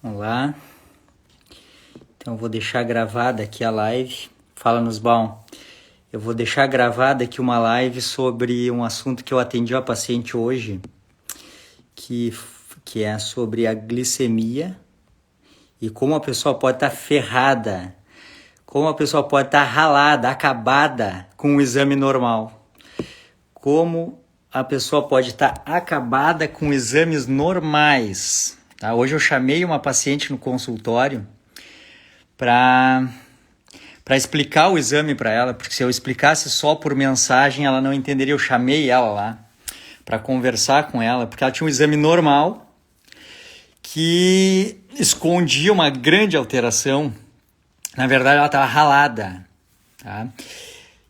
Olá, então eu vou deixar gravada aqui a live. Fala nos bom. Eu vou deixar gravada aqui uma live sobre um assunto que eu atendi a paciente hoje, que é sobre a glicemia e como a pessoa pode estar ferrada, como a pessoa pode estar ralada, acabada com o exame normal. Como a pessoa pode estar acabada com exames normais. Tá? Hoje eu chamei uma paciente no consultório para explicar o exame para ela, porque se eu explicasse só por mensagem, ela não entenderia. Eu chamei ela lá para conversar com ela, porque ela tinha um exame normal que escondia uma grande alteração. Na verdade, ela estava ralada. Tá?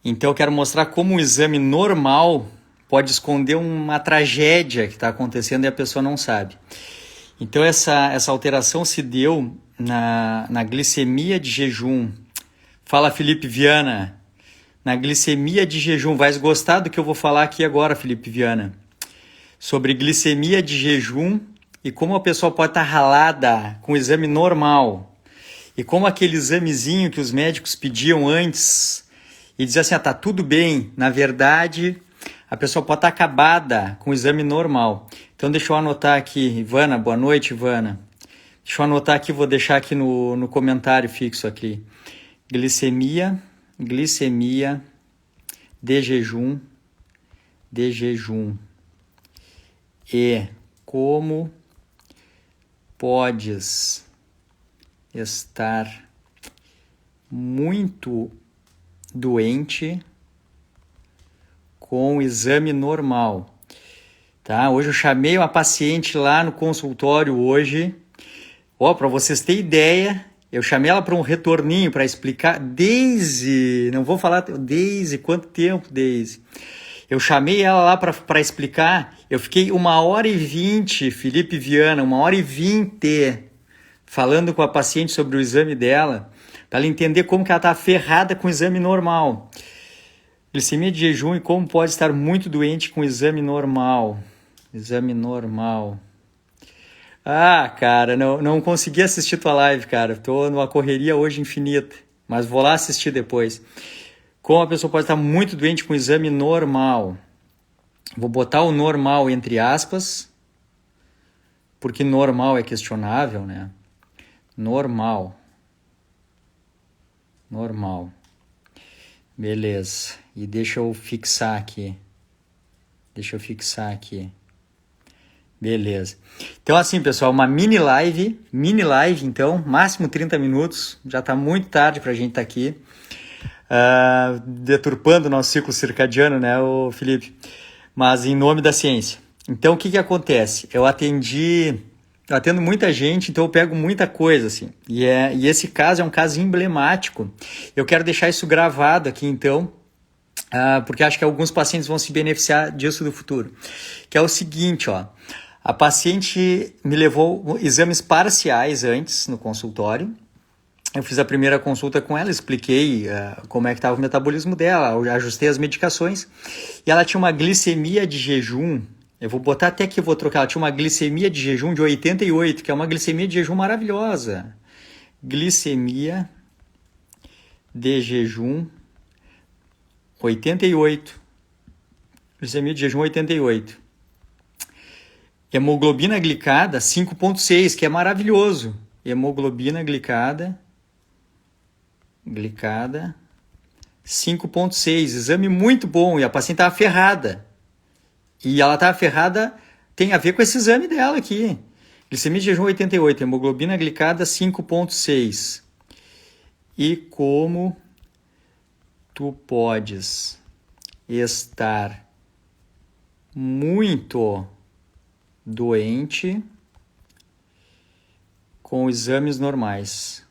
Então, eu quero mostrar como um exame normal pode esconder uma tragédia que está acontecendo e a pessoa não sabe. Então, essa alteração se deu na glicemia de jejum. Fala, Felipe Viana. Na glicemia de jejum. Vais gostar do que eu vou falar aqui agora, Felipe Viana. Sobre glicemia de jejum e como a pessoa pode estar ralada com o exame normal. E como aquele examezinho que os médicos pediam antes e diziam assim, tá tudo bem. Na verdade, a pessoa pode estar acabada com o exame normal. Então, deixa eu anotar aqui. Ivana, boa noite, Ivana. Deixa eu anotar aqui, vou deixar aqui no comentário fixo aqui. Glicemia de jejum. E como podes estar muito doente com o exame normal. Tá? Hoje eu chamei uma paciente lá no consultório hoje. Para vocês terem ideia, eu chamei ela para um retorninho para explicar desde, não vou falar desde quanto tempo, eu chamei ela lá para explicar, eu fiquei 1h20, Felipe Viana, 1h20 falando com a paciente sobre o exame dela, para ela entender como que ela está ferrada com o exame normal. Glicemia de jejum e como pode estar muito doente com o exame normal. Exame normal. Cara, não consegui assistir tua live, cara. Tô numa correria hoje infinita, mas vou lá assistir depois. Como a pessoa pode estar muito doente com o exame normal. Vou botar o normal entre aspas, porque normal é questionável, né? Normal. Beleza. E deixa eu fixar aqui. Beleza. Então assim, pessoal, uma mini live então, máximo 30 minutos, já está muito tarde para a gente estar aqui, deturpando o nosso ciclo circadiano, né, Felipe? Mas em nome da ciência. Então, o que acontece? Eu atendo muita gente, então eu pego muita coisa, assim, e esse caso é um caso emblemático. Eu quero deixar isso gravado aqui, então, porque acho que alguns pacientes vão se beneficiar disso no futuro, que é o seguinte, a paciente me levou exames parciais antes no consultório. Eu fiz a primeira consulta com ela, expliquei como é que estava o metabolismo dela, ajustei as medicações. E ela tinha uma glicemia de jejum, eu vou botar até aqui, vou trocar, ela tinha uma glicemia de jejum de 88, que é uma glicemia de jejum maravilhosa. Glicemia de jejum 88. Glicemia de jejum 88. Hemoglobina glicada 5,6, que é maravilhoso. Hemoglobina glicada 5,6, exame muito bom. E a paciente estava ferrada. E ela estava ferrada, tem a ver com esse exame dela aqui. Glicemia de jejum 88, hemoglobina glicada 5,6. E como tu podes estar muito doente com exames normais.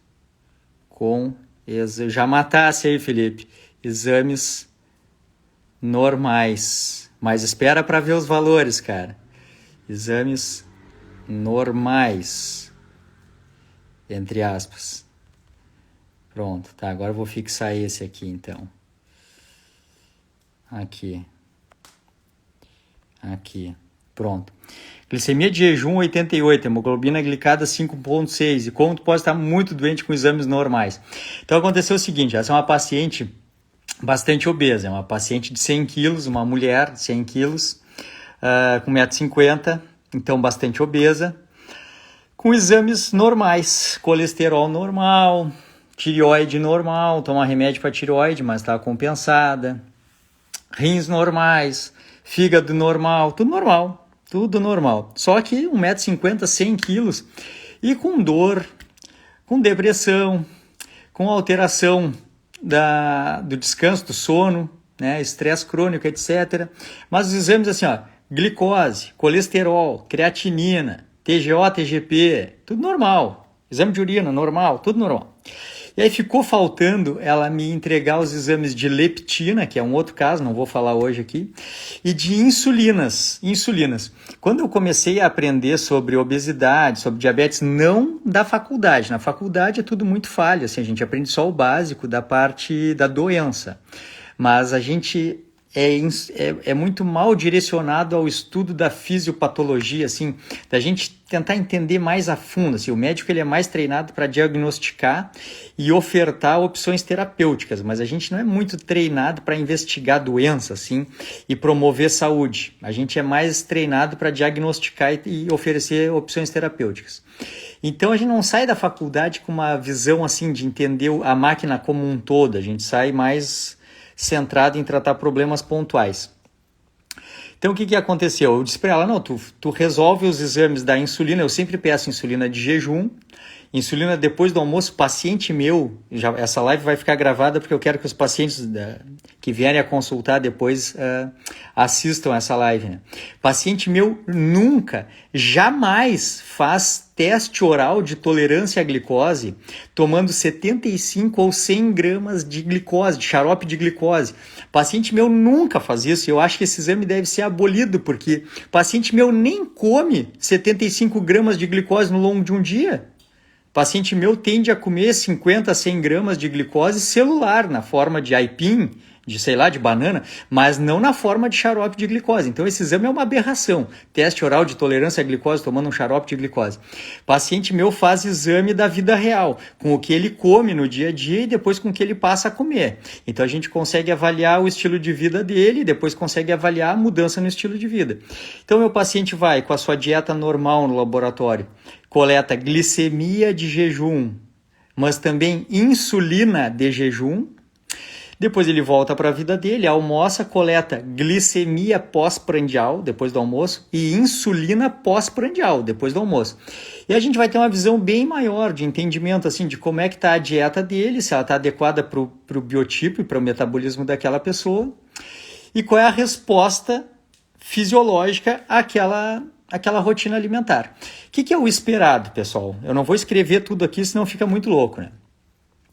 Já matasse aí, Felipe. Exames normais. Mas espera para ver os valores, cara. Exames normais. Entre aspas. Pronto, tá. Agora eu vou fixar esse aqui, então. Aqui. Pronto. Glicemia de jejum 88, hemoglobina glicada 5,6. E como tu pode estar muito doente com exames normais. Então aconteceu o seguinte, essa é uma paciente bastante obesa, é uma paciente de 100 quilos, uma mulher de 100 quilos, com 1,50 m, então bastante obesa, com exames normais, colesterol normal, tireoide normal, toma remédio para tireoide, mas está compensada, rins normais, fígado normal, tudo normal. Tudo normal. Só que 1,50 m, 100 quilos e com dor, com depressão, com alteração do descanso, do sono, né, estresse crônico, etc. Mas os exames assim, ó, glicose, colesterol, creatinina, TGO, TGP, tudo normal. Exame de urina, normal, tudo normal. E aí ficou faltando ela me entregar os exames de leptina, que é um outro caso, não vou falar hoje aqui, e de insulinas. Quando eu comecei a aprender sobre obesidade, sobre diabetes, não da faculdade. Na faculdade é tudo muito falho, assim, a gente aprende só o básico da parte da doença. Mas a gente é muito mal direcionado ao estudo da fisiopatologia, assim, da gente tentar entender mais a fundo. Assim, o médico ele é mais treinado para diagnosticar e ofertar opções terapêuticas, mas a gente não é muito treinado para investigar doença, assim, e promover saúde. A gente é mais treinado para diagnosticar e oferecer opções terapêuticas. Então a gente não sai da faculdade com uma visão assim de entender a máquina como um todo, a gente sai mais centrado em tratar problemas pontuais. Então o que aconteceu? Eu disse para ela, não, tu resolve os exames da insulina, eu sempre peço insulina de jejum, insulina depois do almoço, paciente meu, essa live vai ficar gravada porque eu quero que os pacientes que vierem a consultar depois assistam essa live. Né? Paciente meu nunca, jamais faz teste oral de tolerância à glicose tomando 75 ou 100 gramas de glicose, de xarope de glicose. Paciente meu nunca faz isso, eu acho que esse exame deve ser abolido, porque paciente meu nem come 75 gramas de glicose no longo de um dia. Paciente meu tende a comer 50 a 100 gramas de glicose celular, na forma de aipim, de banana, mas não na forma de xarope de glicose. Então esse exame é uma aberração. Teste oral de tolerância à glicose tomando um xarope de glicose. Paciente meu faz exame da vida real, com o que ele come no dia a dia e depois com o que ele passa a comer. Então a gente consegue avaliar o estilo de vida dele e depois consegue avaliar a mudança no estilo de vida. Então meu paciente vai com a sua dieta normal no laboratório, coleta glicemia de jejum, mas também insulina de jejum. Depois ele volta para a vida dele, almoça, coleta glicemia pós-prandial, depois do almoço, e insulina pós-prandial, depois do almoço. E a gente vai ter uma visão bem maior de entendimento assim, de como é que está a dieta dele, se ela está adequada para o biotipo e para o metabolismo daquela pessoa, e qual é a resposta fisiológica àquela rotina alimentar. O que é o esperado, pessoal? Eu não vou escrever tudo aqui, senão fica muito louco, né?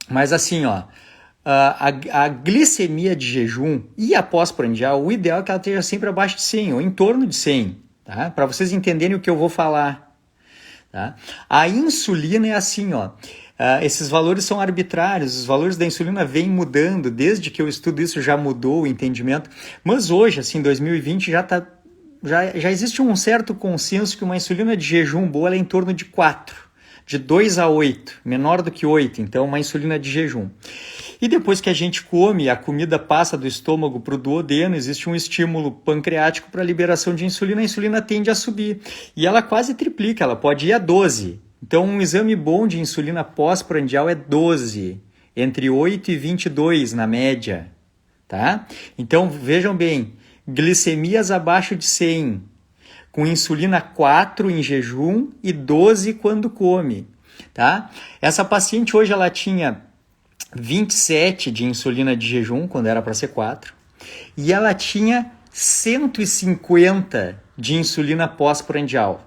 Mas assim, ó, a glicemia de jejum e a pós-prandial, o ideal é que ela esteja sempre abaixo de 100 ou em torno de 100, tá? Para vocês entenderem o que eu vou falar. Tá? A insulina é assim, ó. Esses valores são arbitrários, os valores da insulina vêm mudando, desde que eu estudo isso já mudou o entendimento, mas hoje, assim, 2020, já existe um certo consenso que uma insulina de jejum boa ela é em torno de 4, de 2 a 8, menor do que 8, então uma insulina de jejum. E depois que a gente come, a comida passa do estômago para o duodeno, existe um estímulo pancreático para a liberação de insulina, a insulina tende a subir. E ela quase triplica, ela pode ir a 12. Então um exame bom de insulina pós-prandial é 12, entre 8 e 22 na média. Tá? Então vejam bem, glicemias abaixo de 100, com insulina 4 em jejum e 12 quando come. Tá? Essa paciente hoje ela tinha 27 de insulina de jejum, quando era para ser 4, e ela tinha 150 de insulina pós-prandial.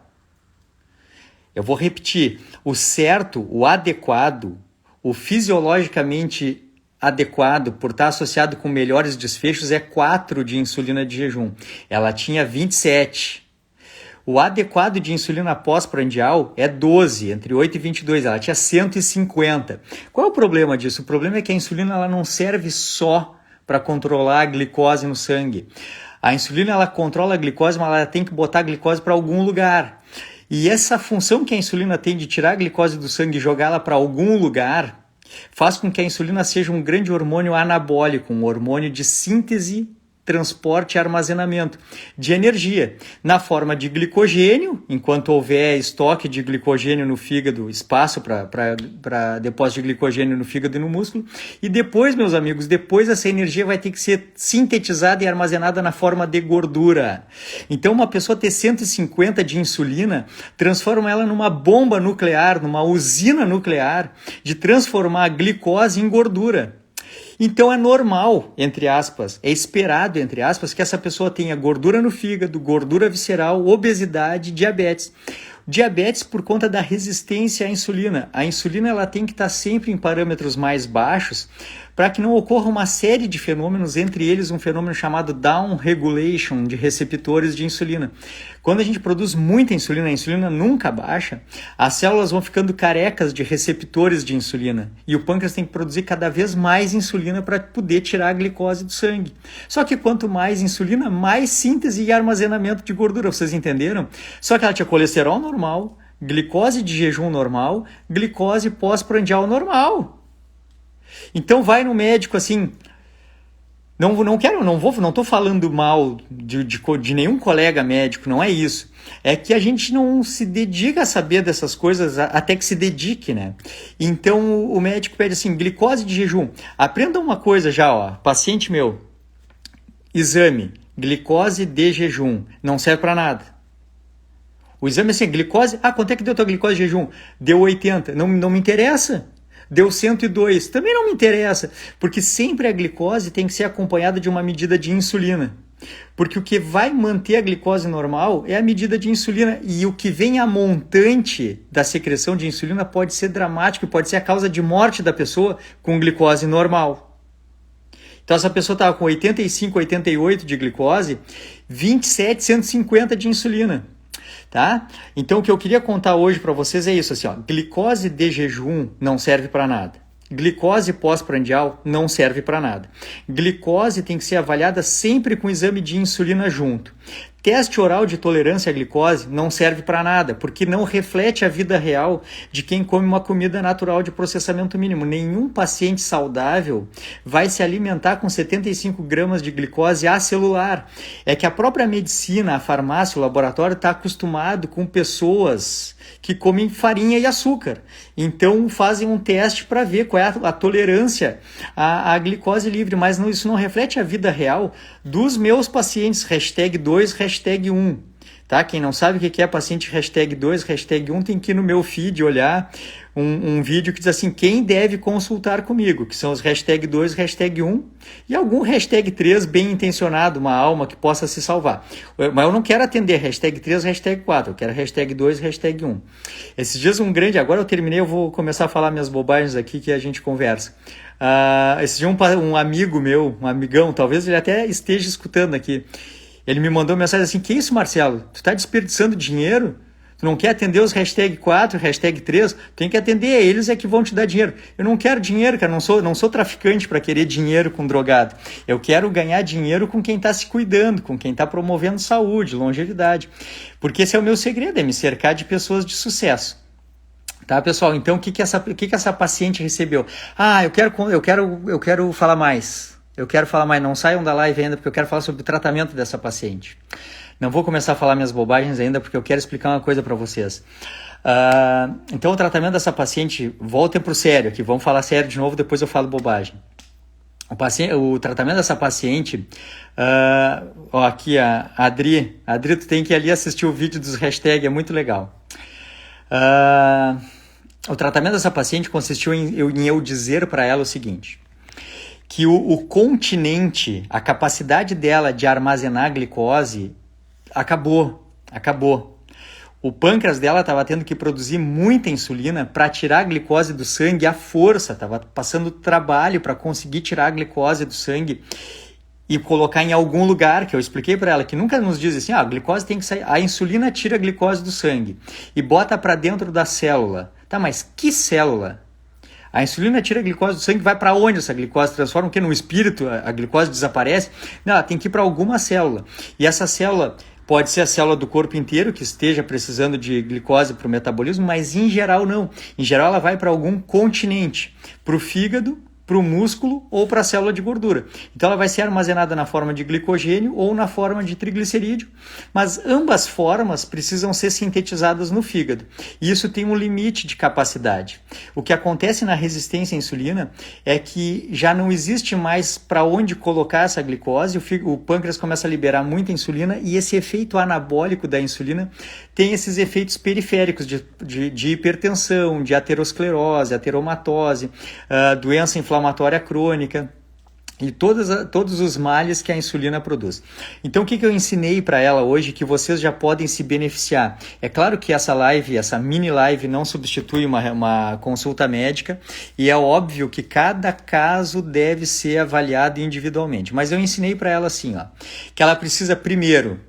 Eu vou repetir, o certo, o adequado, o fisiologicamente adequado, por estar associado com melhores desfechos, é 4 de insulina de jejum. Ela tinha 27. O adequado de insulina pós-prandial é 12, entre 8 e 22, ela tinha 150. Qual é o problema disso? O problema é que a insulina ela não serve só para controlar a glicose no sangue. A insulina, ela controla a glicose, mas ela tem que botar a glicose para algum lugar. E essa função que a insulina tem de tirar a glicose do sangue e jogá-la para algum lugar, faz com que a insulina seja um grande hormônio anabólico, um hormônio de síntese, transporte e armazenamento de energia, na forma de glicogênio, enquanto houver estoque de glicogênio no fígado, espaço para depósito de glicogênio no fígado e no músculo, e depois, meus amigos, depois essa energia vai ter que ser sintetizada e armazenada na forma de gordura. Então, uma pessoa ter 150 de insulina, transforma ela numa bomba nuclear, numa usina nuclear, de transformar a glicose em gordura. Então é normal, entre aspas, é esperado, entre aspas, que essa pessoa tenha gordura no fígado, gordura visceral, obesidade, diabetes. Diabetes por conta da resistência à insulina. A insulina ela tem que estar sempre em parâmetros mais baixos para que não ocorra uma série de fenômenos, entre eles um fenômeno chamado down regulation de receptores de insulina. Quando a gente produz muita insulina, a insulina nunca baixa, as células vão ficando carecas de receptores de insulina e o pâncreas tem que produzir cada vez mais insulina para poder tirar a glicose do sangue. Só que quanto mais insulina, mais síntese e armazenamento de gordura, vocês entenderam? Só que ela tinha colesterol normal, glicose de jejum normal, glicose pós-prandial normal. Então vai no médico assim, não estou falando mal de nenhum colega médico, não é isso. É que a gente não se dedica a saber dessas coisas até que se dedique, né? Então o médico pede assim, glicose de jejum. Aprenda uma coisa já, ó, paciente meu, exame, glicose de jejum, não serve para nada. O exame é assim, glicose, quanto é que deu tua glicose de jejum? Deu 80, não me interessa. Deu 102, também não me interessa, porque sempre a glicose tem que ser acompanhada de uma medida de insulina. Porque o que vai manter a glicose normal é a medida de insulina, e o que vem a montante da secreção de insulina pode ser dramático, pode ser a causa de morte da pessoa com glicose normal. Então essa pessoa estava com 85, 88 de glicose, 27, 150 de insulina. Tá? Então o que eu queria contar hoje para vocês é isso, assim, ó, glicose de jejum não serve para nada. Glicose pós-prandial não serve para nada. Glicose tem que ser avaliada sempre com exame de insulina junto. Teste oral de tolerância à glicose não serve para nada, porque não reflete a vida real de quem come uma comida natural de processamento mínimo. Nenhum paciente saudável vai se alimentar com 75 gramas de glicose acelular. É que a própria medicina, a farmácia, o laboratório está acostumado com pessoas que comem farinha e açúcar. Então fazem um teste para ver qual é a tolerância à glicose livre, mas isso não reflete a vida real dos meus pacientes, #2, #1. Tá? Quem não sabe o que é paciente #2, #1, tem que ir no meu feed olhar um vídeo que diz assim, quem deve consultar comigo, que são os #2, #1 e algum #3 bem intencionado, uma alma que possa se salvar. Mas eu não quero atender #3, #4, eu quero #2, #1. Esses dias agora eu terminei, eu vou começar a falar minhas bobagens aqui que a gente conversa. Esse dia um amigo meu, um amigão, talvez ele até esteja escutando aqui, ele me mandou mensagem assim, que isso, Marcelo? Tu tá desperdiçando dinheiro? Tu não quer atender os #4, #3? Tem que atender, eles é que vão te dar dinheiro. Eu não quero dinheiro, cara, não sou traficante para querer dinheiro com drogado. Eu quero ganhar dinheiro com quem está se cuidando, com quem está promovendo saúde, longevidade. Porque esse é o meu segredo, é me cercar de pessoas de sucesso. Tá, pessoal? Então, o que essa paciente recebeu? Eu quero falar mais. Eu quero falar mais, não saiam da live ainda, porque eu quero falar sobre o tratamento dessa paciente. Não vou começar a falar minhas bobagens ainda, porque eu quero explicar uma coisa para vocês. Então, o tratamento dessa paciente, voltem para o sério aqui, vamos falar sério de novo, depois eu falo bobagem. O tratamento dessa paciente, aqui a Adri, tu tem que ir ali assistir o vídeo dos hashtags, é muito legal. O tratamento dessa paciente consistiu em eu dizer para ela o seguinte, que o continente, a capacidade dela de armazenar glicose acabou. O pâncreas dela estava tendo que produzir muita insulina para tirar a glicose do sangue à força, estava passando trabalho para conseguir tirar a glicose do sangue e colocar em algum lugar, que eu expliquei para ela, que nunca nos diz assim, a glicose tem que sair, a insulina tira a glicose do sangue e bota para dentro da célula. Tá, mas que célula? A insulina tira a glicose do sangue, vai para onde essa glicose? Transforma o que? No espírito? A glicose desaparece? Não, ela tem que ir para alguma célula. E essa célula pode ser a célula do corpo inteiro que esteja precisando de glicose para o metabolismo, mas em geral não. Em geral ela vai para algum continente, para o fígado, para o músculo ou para a célula de gordura. Então ela vai ser armazenada na forma de glicogênio ou na forma de triglicerídeo, mas ambas formas precisam ser sintetizadas no fígado. E isso tem um limite de capacidade. O que acontece na resistência à insulina é que já não existe mais para onde colocar essa glicose, o pâncreas começa a liberar muita insulina e esse efeito anabólico da insulina tem esses efeitos periféricos de hipertensão, de aterosclerose, ateromatose, doença inflamatória crônica e todos os males que a insulina produz. Então o que eu ensinei para ela hoje que vocês já podem se beneficiar? É claro que essa live, essa mini live não substitui uma consulta médica e é óbvio que cada caso deve ser avaliado individualmente, mas eu ensinei para ela assim, ó, que ela precisa primeiro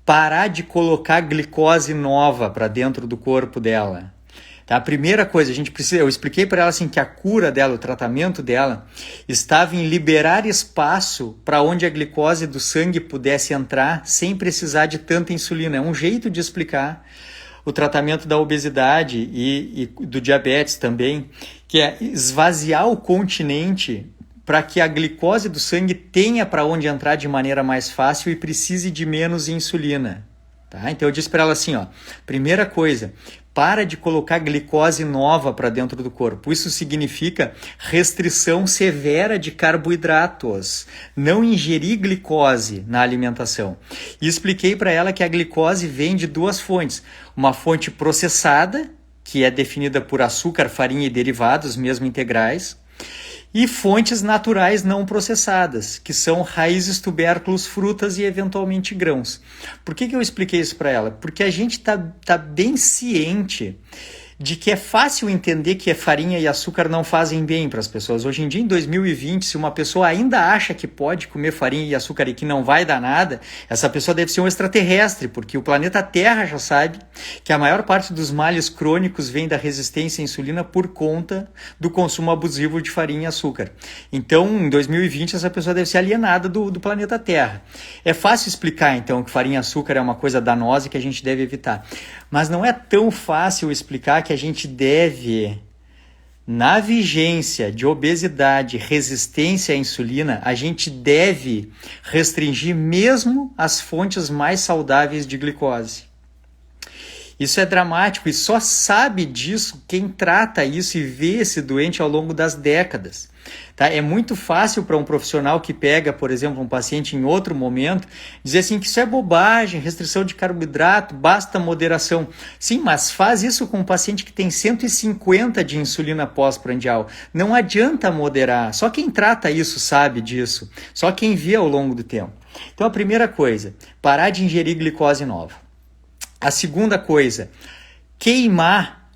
parar de colocar glicose nova para dentro do corpo dela. Tá? A primeira coisa, eu expliquei para ela assim, que a cura dela, o tratamento dela, estava em liberar espaço para onde a glicose do sangue pudesse entrar sem precisar de tanta insulina. É um jeito de explicar o tratamento da obesidade e do diabetes também, que é esvaziar o continente para que a glicose do sangue tenha para onde entrar de maneira mais fácil e precise de menos insulina. Tá? Então eu disse para ela assim, ó, primeira coisa, para de colocar glicose nova para dentro do corpo. Isso significa restrição severa de carboidratos, não ingerir glicose na alimentação. E expliquei para ela que a glicose vem de duas fontes, uma fonte processada, que é definida por açúcar, farinha e derivados, mesmo integrais, e fontes naturais não processadas, que são raízes, tubérculos, frutas e eventualmente grãos. Por que eu expliquei isso para ela? Porque a gente tá bem ciente de que é fácil entender que a farinha e açúcar não fazem bem para as pessoas. Hoje em dia, em 2020, se uma pessoa ainda acha que pode comer farinha e açúcar e que não vai dar nada, essa pessoa deve ser um extraterrestre, porque o planeta Terra já sabe que a maior parte dos males crônicos vem da resistência à insulina por conta do consumo abusivo de farinha e açúcar. Então, em 2020, essa pessoa deve ser alienada do planeta Terra. É fácil explicar, então, que farinha e açúcar é uma coisa danosa e que a gente deve evitar. Mas não é tão fácil explicar que a gente deve, na vigência de obesidade, resistência à insulina, a gente deve restringir mesmo as fontes mais saudáveis de glicose. Isso é dramático e só sabe disso quem trata isso e vê esse doente ao longo das décadas. Tá? É muito fácil para um profissional que pega, por exemplo, um paciente em outro momento, dizer assim que isso é bobagem, restrição de carboidrato, basta moderação. Sim, mas faz isso com um paciente que tem 150 de insulina pós-prandial. Não adianta moderar, só quem trata isso sabe disso, só quem vê ao longo do tempo. Então a primeira coisa, parar de ingerir glicose nova. A segunda coisa, queimar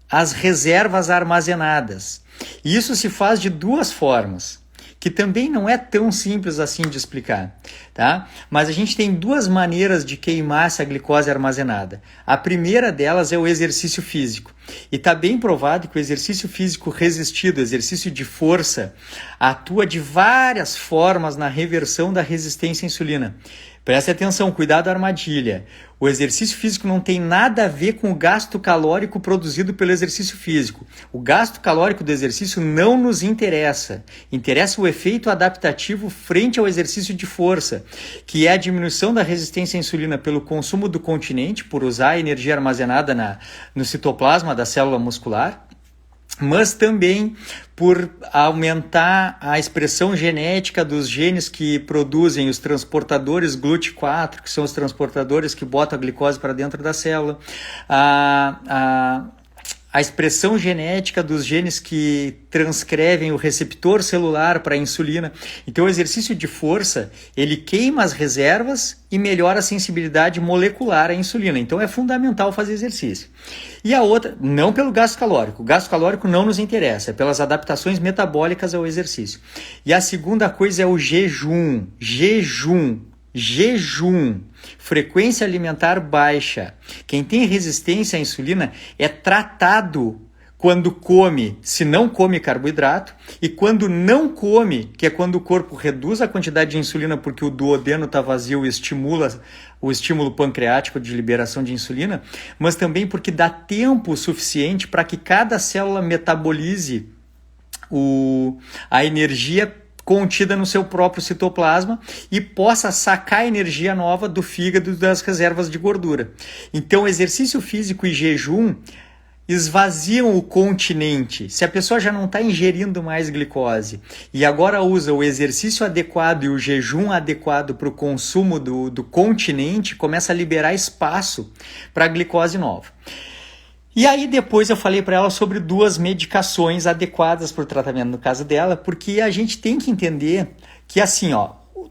as reservas armazenadas. E isso se faz de duas formas, que também não é tão simples assim de explicar, tá? Mas a gente tem duas maneiras de queimar essa glicose armazenada. A primeira delas é o exercício físico. E está bem provado que o exercício físico resistido, exercício de força, atua de várias formas na reversão da resistência à insulina. Preste atenção, cuidado à armadilha. O exercício físico não tem nada a ver com o gasto calórico produzido pelo exercício físico. O gasto calórico do exercício não nos interessa. Interessa o efeito adaptativo frente ao exercício de força, que é a diminuição da resistência à insulina pelo consumo do continente, por usar a energia armazenada no citoplasma da célula muscular, mas também por aumentar a expressão genética dos genes que produzem os transportadores GLUT4, que são os transportadores que botam a glicose para dentro da célula, a expressão genética dos genes que transcrevem o receptor celular para a insulina. Então o exercício de força, ele queima as reservas e melhora a sensibilidade molecular à insulina. Então é fundamental fazer exercício. E a outra, não pelo gasto calórico. O gasto calórico não nos interessa, é pelas adaptações metabólicas ao exercício. E a segunda coisa é o jejum. Frequência alimentar baixa. Quem tem resistência à insulina é tratado quando come, se não come carboidrato, e quando não come, que é quando o corpo reduz a quantidade de insulina porque o duodeno está vazio e estimula o estímulo pancreático de liberação de insulina, mas também porque dá tempo suficiente para que cada célula metabolize a energia contida no seu próprio citoplasma e possa sacar energia nova do fígado das reservas de gordura. Então, exercício físico e jejum esvaziam o continente. Se a pessoa já não está ingerindo mais glicose e agora usa o exercício adequado e o jejum adequado para o consumo do continente, começa a liberar espaço para a glicose nova. E aí depois eu falei para ela sobre 2 medicações adequadas para o tratamento no caso dela, porque a gente tem que entender que assim,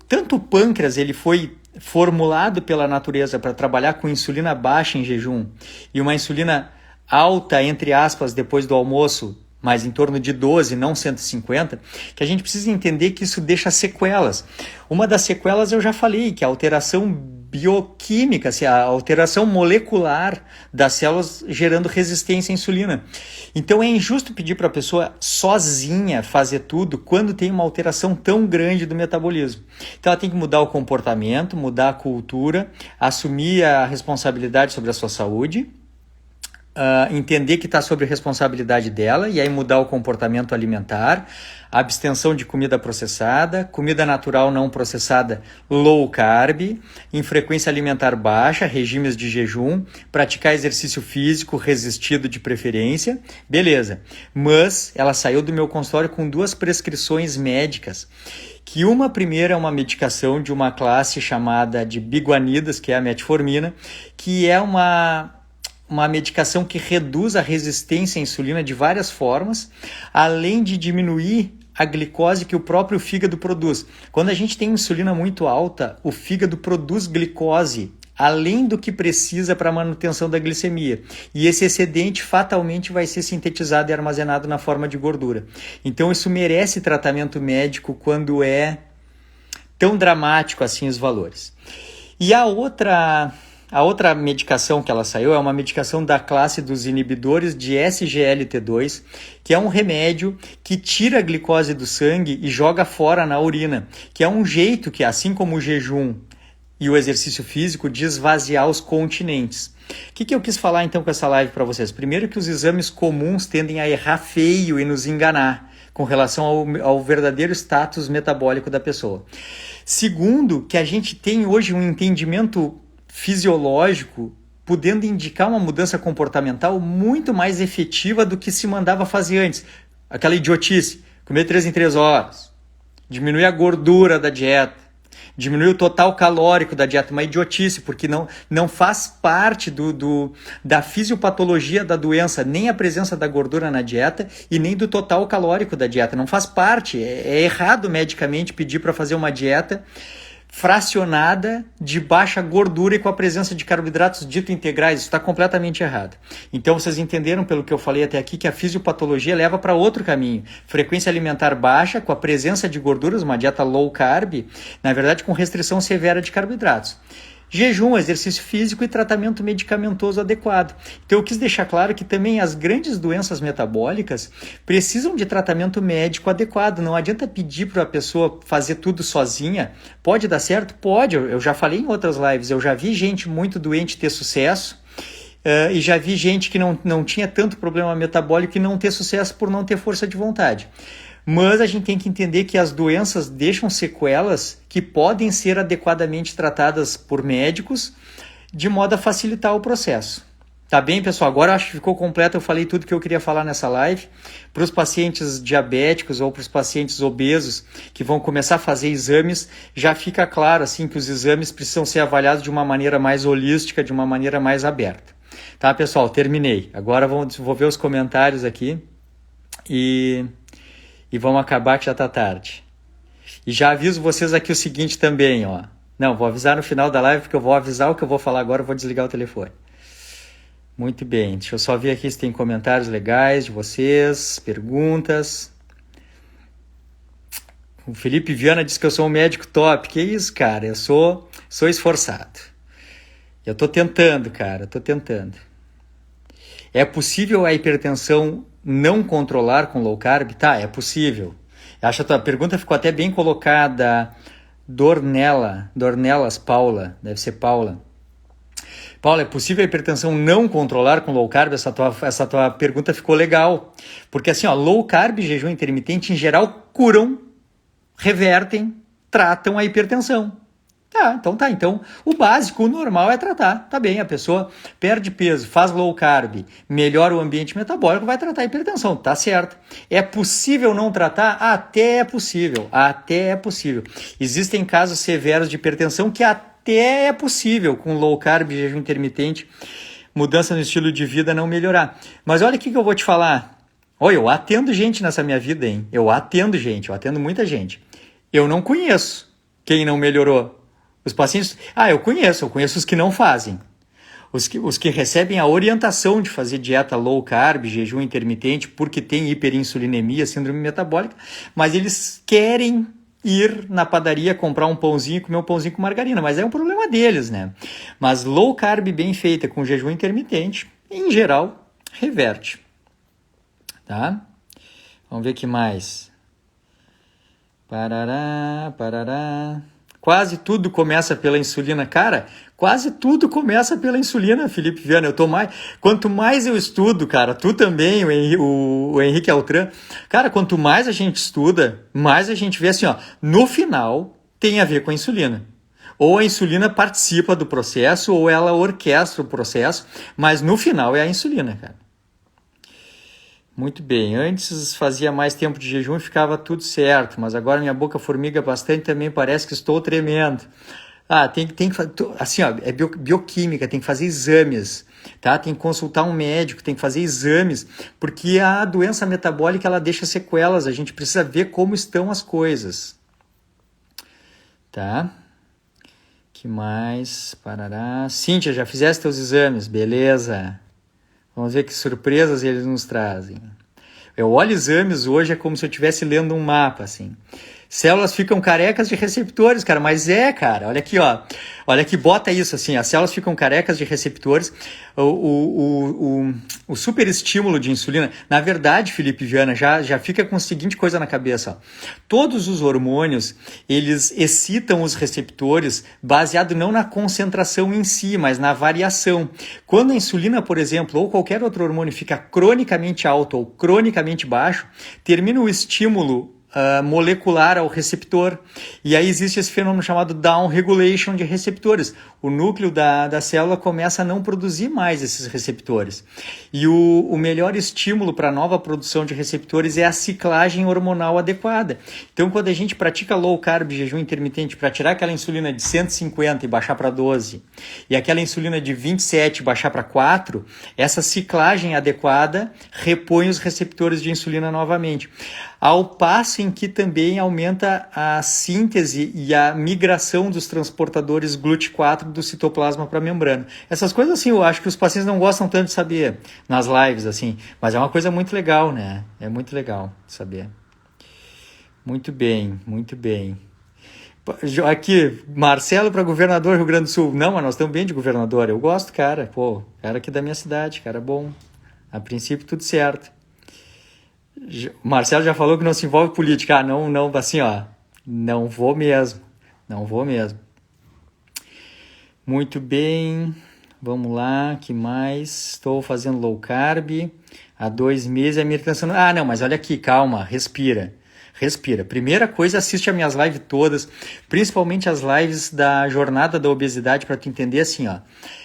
tanto o pâncreas ele foi formulado pela natureza para trabalhar com insulina baixa em jejum e uma insulina alta, entre aspas, depois do almoço, mas em torno de 12, não 150, que a gente precisa entender que isso deixa sequelas. Uma das sequelas eu já falei, que é a alteração bioquímica, a alteração molecular das células gerando resistência à insulina. Então é injusto pedir para a pessoa sozinha fazer tudo quando tem uma alteração tão grande do metabolismo. Então ela tem que mudar o comportamento, mudar a cultura, assumir a responsabilidade sobre a sua saúde, entender que está sob responsabilidade dela e aí mudar o comportamento alimentar, abstenção de comida processada, comida natural não processada, low carb, infrequência alimentar baixa, regimes de jejum, praticar exercício físico resistido de preferência, beleza. Mas ela saiu do meu consultório com 2 prescrições médicas, que uma primeira é uma medicação de uma classe chamada de biguanidas, que é a metformina, que é uma medicação que reduz a resistência à insulina de várias formas, além de diminuir a glicose que o próprio fígado produz. Quando a gente tem insulina muito alta, o fígado produz glicose além do que precisa para a manutenção da glicemia. E esse excedente fatalmente vai ser sintetizado e armazenado na forma de gordura. Então isso merece tratamento médico quando é tão dramático assim os valores. E a outra medicação que ela saiu é uma medicação da classe dos inibidores de SGLT2, que é um remédio que tira a glicose do sangue e joga fora na urina, que é um jeito que, assim como o jejum e o exercício físico, de esvaziar os continentes. O que eu quis falar então com essa live para vocês? Primeiro que os exames comuns tendem a errar feio e nos enganar com relação ao verdadeiro status metabólico da pessoa. Segundo, que a gente tem hoje um entendimento fisiológico podendo indicar uma mudança comportamental muito mais efetiva do que se mandava fazer antes. Aquela idiotice, comer 3 em 3 horas, diminuir a gordura da dieta, diminuir o total calórico da dieta, uma idiotice, porque não faz parte da fisiopatologia da doença, nem a presença da gordura na dieta e nem do total calórico da dieta, não faz parte. É errado medicamente pedir para fazer uma dieta fracionada de baixa gordura e com a presença de carboidratos dito integrais. Isso está completamente errado. Então vocês entenderam pelo que eu falei até aqui que a fisiopatologia leva para outro caminho. Frequência alimentar baixa com a presença de gorduras, uma dieta low carb, na verdade com restrição severa de carboidratos. Jejum, exercício físico e tratamento medicamentoso adequado. Então eu quis deixar claro que também as grandes doenças metabólicas precisam de tratamento médico adequado. Não adianta pedir para a pessoa fazer tudo sozinha. Pode dar certo? Pode. Eu já falei em outras lives, eu já vi gente muito doente ter sucesso e já vi gente que não tinha tanto problema metabólico e não ter sucesso por não ter força de vontade. Mas a gente tem que entender que as doenças deixam sequelas que podem ser adequadamente tratadas por médicos de modo a facilitar o processo. Tá bem, pessoal? Agora eu acho que ficou completo, eu falei tudo que eu queria falar nessa live. Para os pacientes diabéticos ou para os pacientes obesos que vão começar a fazer exames, já fica claro assim, que os exames precisam ser avaliados de uma maneira mais holística, de uma maneira mais aberta. Tá, pessoal? Terminei. Agora vou ver os comentários aqui e vamos acabar que já está tarde. E já aviso vocês aqui o seguinte também, ó. Não, vou avisar no final da live, porque eu vou avisar o que eu vou falar agora, eu vou desligar o telefone. Muito bem, deixa eu só ver aqui se tem comentários legais de vocês, perguntas. O Felipe Viana disse que eu sou um médico top. Que isso, cara? Eu sou esforçado. Eu tô tentando, cara, tô tentando. É possível a hipertensão não controlar com low carb? Tá, é possível. Acho que a tua pergunta ficou até bem colocada. Dornelas Paula, deve ser Paula. Paula, é possível a hipertensão não controlar com low carb? Essa tua pergunta ficou legal. Porque assim, ó, low carb e jejum intermitente, em geral, curam, revertem, tratam a hipertensão. Tá, então tá. Então, o básico, o normal é tratar. Tá bem, a pessoa perde peso, faz low carb, melhora o ambiente metabólico, vai tratar a hipertensão. Tá certo. É possível não tratar? Até é possível. Até é possível. Existem casos severos de hipertensão que até é possível, com low carb, jejum intermitente, mudança no estilo de vida não melhorar. Mas olha o que eu vou te falar. Olha, eu atendo gente nessa minha vida, hein? Eu atendo muita gente. Eu não conheço quem não melhorou. Os pacientes... eu conheço os que não fazem. Os que recebem a orientação de fazer dieta low carb, jejum intermitente, porque tem hiperinsulinemia, síndrome metabólica, mas eles querem ir na padaria comprar um pãozinho e comer um pãozinho com margarina, mas é um problema deles, né? Mas low carb bem feita com jejum intermitente, em geral, reverte. Tá? Vamos ver o que mais. Parará. Quase tudo começa pela insulina. Cara, quase tudo começa pela insulina, Felipe Viana. Quanto mais eu estudo, cara, tu também, o Henrique Altran, cara, quanto mais a gente estuda, mais a gente vê assim, ó, no final tem a ver com a insulina. Ou a insulina participa do processo, ou ela orquestra o processo, mas no final é a insulina, cara. Muito bem, antes fazia mais tempo de jejum e ficava tudo certo, mas agora minha boca formiga bastante, também parece que estou tremendo. Tem que assim, ó, é bioquímica, tem que fazer exames, tá? Tem que consultar um médico, tem que fazer exames, porque a doença metabólica, ela deixa sequelas, a gente precisa ver como estão as coisas. Tá? Que mais? Parará. Cíntia, já fizeste teus exames? Beleza. Vamos ver que surpresas eles nos trazem. Eu olho exames hoje, é como se eu estivesse lendo um mapa, assim. Células ficam carecas de receptores, cara, mas cara, olha aqui, ó. Olha aqui, bota isso assim, as células ficam carecas de receptores. O superestímulo de insulina, na verdade, Felipe Viana, já fica com a seguinte coisa na cabeça, ó. Todos os hormônios, eles excitam os receptores baseado não na concentração em si, mas na variação. Quando a insulina, por exemplo, ou qualquer outro hormônio fica cronicamente alto ou cronicamente baixo, termina o estímulo molecular ao receptor. E aí existe esse fenômeno chamado down-regulation de receptores. O núcleo da célula começa a não produzir mais esses receptores. E o melhor estímulo para a nova produção de receptores é a ciclagem hormonal adequada. Então, quando a gente pratica low carb, jejum intermitente, para tirar aquela insulina de 150 e baixar para 12, e aquela insulina de 27 e baixar para 4, essa ciclagem adequada repõe os receptores de insulina novamente. Ao passo em que também aumenta a síntese e a migração dos transportadores GLUT4 do citoplasma para a membrana. Essas coisas, assim, eu acho que os pacientes não gostam tanto de saber nas lives, assim, mas é uma coisa muito legal, né? É muito legal saber. Muito bem, muito bem. Aqui, Marcelo para governador do Rio Grande do Sul. Não, mas nós estamos bem de governador. Eu gosto, cara. Pô, cara aqui da minha cidade, cara bom. A princípio, tudo certo. O Marcelo já falou que não se envolve política. Não, assim, ó, não vou mesmo. Muito bem, vamos lá, que mais? Estou fazendo low carb há 2 meses, a minha hipertensão... não, mas olha aqui, calma, respira. Primeira coisa, assiste as minhas lives todas, principalmente as lives da jornada da obesidade, para tu entender assim, ó,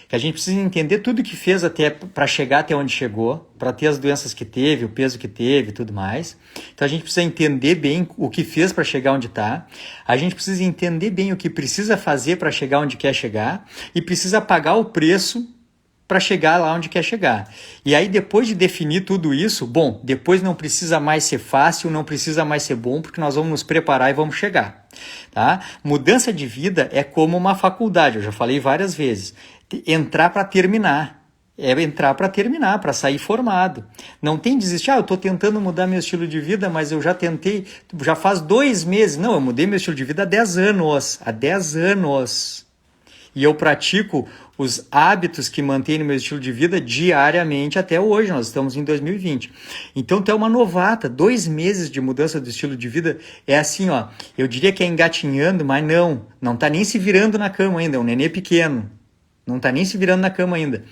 que a gente precisa entender tudo que fez até para chegar até onde chegou, para ter as doenças que teve, o peso que teve e tudo mais. Então a gente precisa entender bem o que fez para chegar onde está. A gente precisa entender bem o que precisa fazer para chegar onde quer chegar e precisa pagar o preço para chegar lá onde quer chegar. E aí, depois de definir tudo isso, bom, depois não precisa mais ser fácil, não precisa mais ser bom, porque nós vamos nos preparar e vamos chegar. Tá? Mudança de vida é como uma faculdade, eu já falei várias vezes. Entrar para terminar. É entrar para terminar, para sair formado. Não tem desistir, eu estou tentando mudar meu estilo de vida, mas eu já tentei, já faz 2 meses. Não, eu mudei meu estilo de vida há 10 anos. Há 10 anos. E eu pratico os hábitos que mantêm no meu estilo de vida diariamente até hoje. Nós estamos em 2020. Então, tu é uma novata. 2 meses de mudança do estilo de vida é assim, ó. Eu diria que é engatinhando, mas não tá nem se virando na cama ainda. É um nenê pequeno. Não tá nem se virando na cama ainda.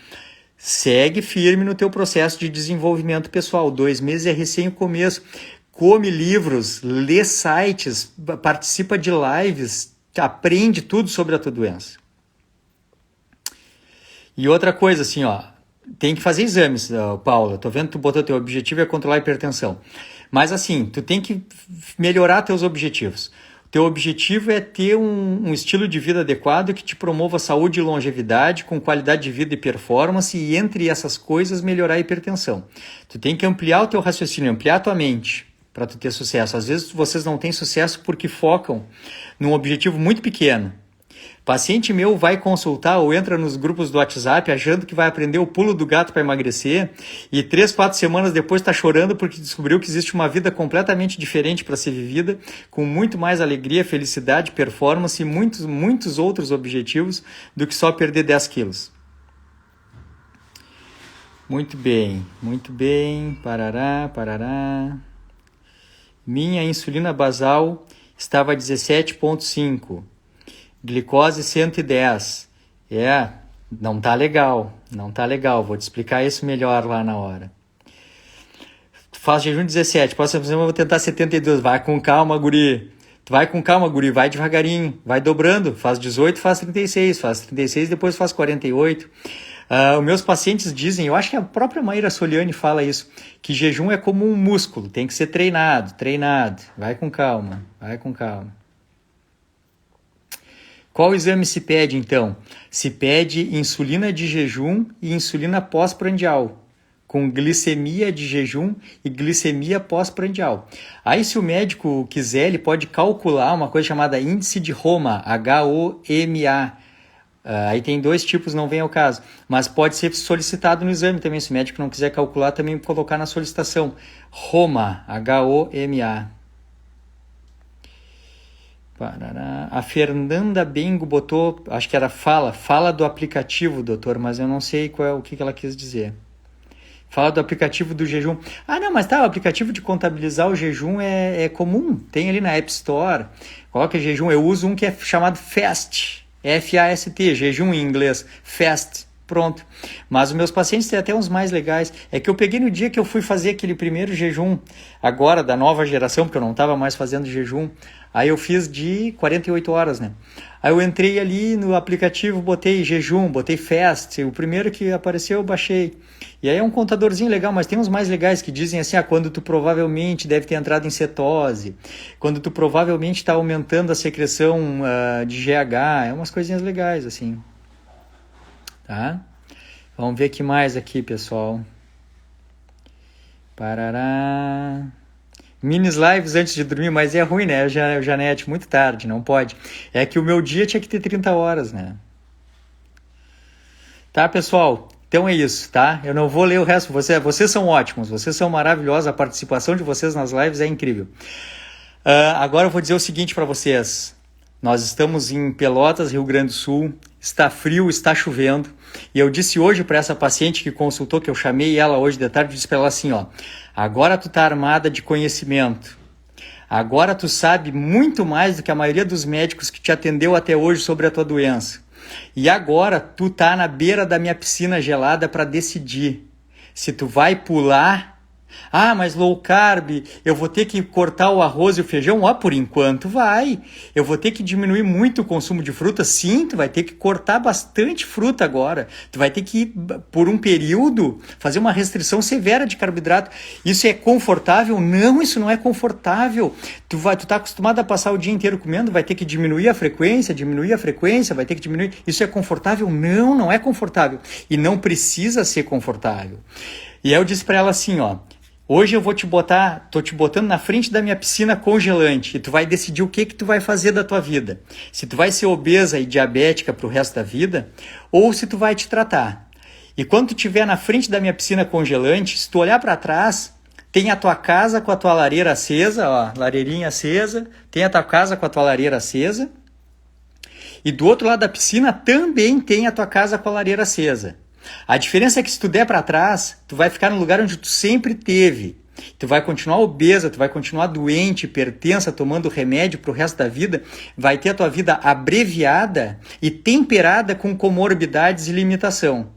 Segue firme no teu processo de desenvolvimento pessoal. 2 meses é recém o começo. Come livros, lê sites, participa de lives, aprende tudo sobre a tua doença. E outra coisa, assim, ó, tem que fazer exames, Paula. Tô vendo que tu botou teu objetivo é controlar a hipertensão. Mas assim, tu tem que melhorar teus objetivos. Teu objetivo é ter um estilo de vida adequado que te promova saúde e longevidade, com qualidade de vida e performance, e entre essas coisas, melhorar a hipertensão. Tu tem que ampliar o teu raciocínio, ampliar a tua mente para tu ter sucesso. Às vezes vocês não têm sucesso porque focam num objetivo muito pequeno. Paciente meu vai consultar ou entra nos grupos do WhatsApp achando que vai aprender o pulo do gato para emagrecer e 3, 4 semanas depois está chorando porque descobriu que existe uma vida completamente diferente para ser vivida, com muito mais alegria, felicidade, performance e muitos outros objetivos do que só perder 10 quilos. Muito bem, parará. Minha insulina basal estava a 17,5. Glicose 110. Não tá legal. Vou te explicar isso melhor lá na hora. Tu faz jejum 17, próxima semana eu vou tentar 72. Vai com calma, guri. Vai devagarinho. Vai dobrando. Faz 18, faz 36, depois faz 48. Os meus pacientes dizem, eu acho que a própria Maíra Soliani fala isso, que jejum é como um músculo, tem que ser treinado. Vai com calma. Qual exame se pede, então? Se pede insulina de jejum e insulina pós-prandial, com glicemia de jejum e glicemia pós-prandial. Aí, se o médico quiser, ele pode calcular uma coisa chamada índice de HOMA, H-O-M-A. Aí tem 2 tipos, não vem ao caso. Mas pode ser solicitado no exame também. Se o médico não quiser calcular, também colocar na solicitação. HOMA, H-O-M-A. A Fernanda Bengo botou, acho que era fala do aplicativo, doutor, mas eu não sei o que ela quis dizer. Fala do aplicativo do jejum. Não, mas tá, o aplicativo de contabilizar o jejum é comum, tem ali na App Store. Coloca jejum, eu uso um que é chamado FAST, F-A-S-T, jejum em inglês, FAST. Pronto. Mas os meus pacientes têm até uns mais legais. É que eu peguei no dia que eu fui fazer aquele primeiro jejum, agora da nova geração, porque eu não estava mais fazendo jejum. Aí eu fiz de 48 horas, né? Aí eu entrei ali no aplicativo, botei jejum, botei fast. O primeiro que apareceu eu baixei. E aí é um contadorzinho legal, mas tem uns mais legais que dizem assim, quando tu provavelmente deve ter entrado em cetose, quando tu provavelmente está aumentando a secreção de GH, é umas coisinhas legais, assim. Tá? Vamos ver o que mais aqui, pessoal. Parará. Minis lives antes de dormir, mas é ruim, né, Janete? Muito tarde, não pode. É que o meu dia tinha que ter 30 horas, né? Tá, pessoal? Então é isso, tá? Eu não vou ler o resto. Vocês são ótimos, vocês são maravilhosos. A participação de vocês nas lives é incrível. Agora eu vou dizer o seguinte para vocês. Nós estamos em Pelotas, Rio Grande do Sul. Está frio, está chovendo. E eu disse hoje para essa paciente que consultou, que eu chamei ela hoje de tarde, disse para ela assim, agora tu tá armada de conhecimento. Agora tu sabe muito mais do que a maioria dos médicos que te atendeu até hoje sobre a tua doença. E agora tu tá na beira da minha piscina gelada para decidir se tu vai pular. Mas low carb, eu vou ter que cortar o arroz e o feijão? Por enquanto vai. Eu vou ter que diminuir muito o consumo de fruta? Sim, tu vai ter que cortar bastante fruta agora. Tu vai ter que, por um período, fazer uma restrição severa de carboidrato. Isso é confortável? Não, isso não é confortável. Tu tá acostumado a passar o dia inteiro comendo, vai ter que diminuir a frequência, vai ter que diminuir. Isso é confortável? Não, não é confortável. E não precisa ser confortável. E aí eu disse para ela assim, hoje eu tô te botando na frente da minha piscina congelante e tu vai decidir o que tu vai fazer da tua vida. Se tu vai ser obesa e diabética pro resto da vida ou se tu vai te tratar. E quando tu estiver na frente da minha piscina congelante, se tu olhar para trás, tem a tua casa com a tua lareira acesa, lareirinha acesa, tem a tua casa com a tua lareira acesa. E do outro lado da piscina também tem a tua casa com a lareira acesa. A diferença é que se tu der para trás, tu vai ficar no lugar onde tu sempre teve. Tu vai continuar obesa, tu vai continuar doente, hipertensa, tomando remédio pro resto da vida, vai ter a tua vida abreviada e temperada com comorbidades e limitação.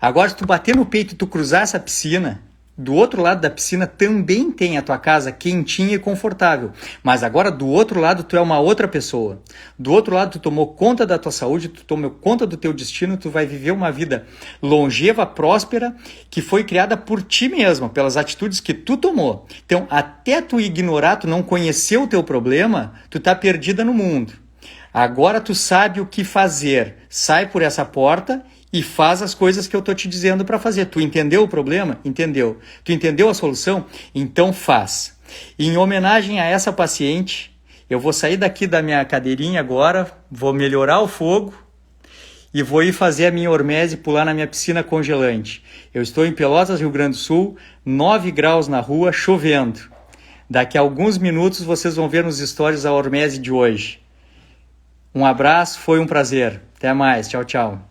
Agora, se tu bater no peito e tu cruzar essa piscina, do outro lado da piscina também tem a tua casa quentinha e confortável. Mas agora do outro lado tu é uma outra pessoa. Do outro lado tu tomou conta da tua saúde, tu tomou conta do teu destino, tu vai viver uma vida longeva, próspera, que foi criada por ti mesma, pelas atitudes que tu tomou. Então, até tu ignorar, tu não conhecer o teu problema, tu tá perdida no mundo. Agora tu sabe o que fazer. Sai por essa porta e faz as coisas que eu tô te dizendo para fazer. Tu entendeu o problema? Entendeu. Tu entendeu a solução? Então faz. E em homenagem a essa paciente, eu vou sair daqui da minha cadeirinha agora, vou melhorar o fogo e vou ir fazer a minha hormese e pular na minha piscina congelante. Eu estou em Pelotas, Rio Grande do Sul, 9 graus na rua, chovendo. Daqui a alguns minutos vocês vão ver nos stories a hormese de hoje. Um abraço, foi um prazer. Até mais. Tchau, tchau.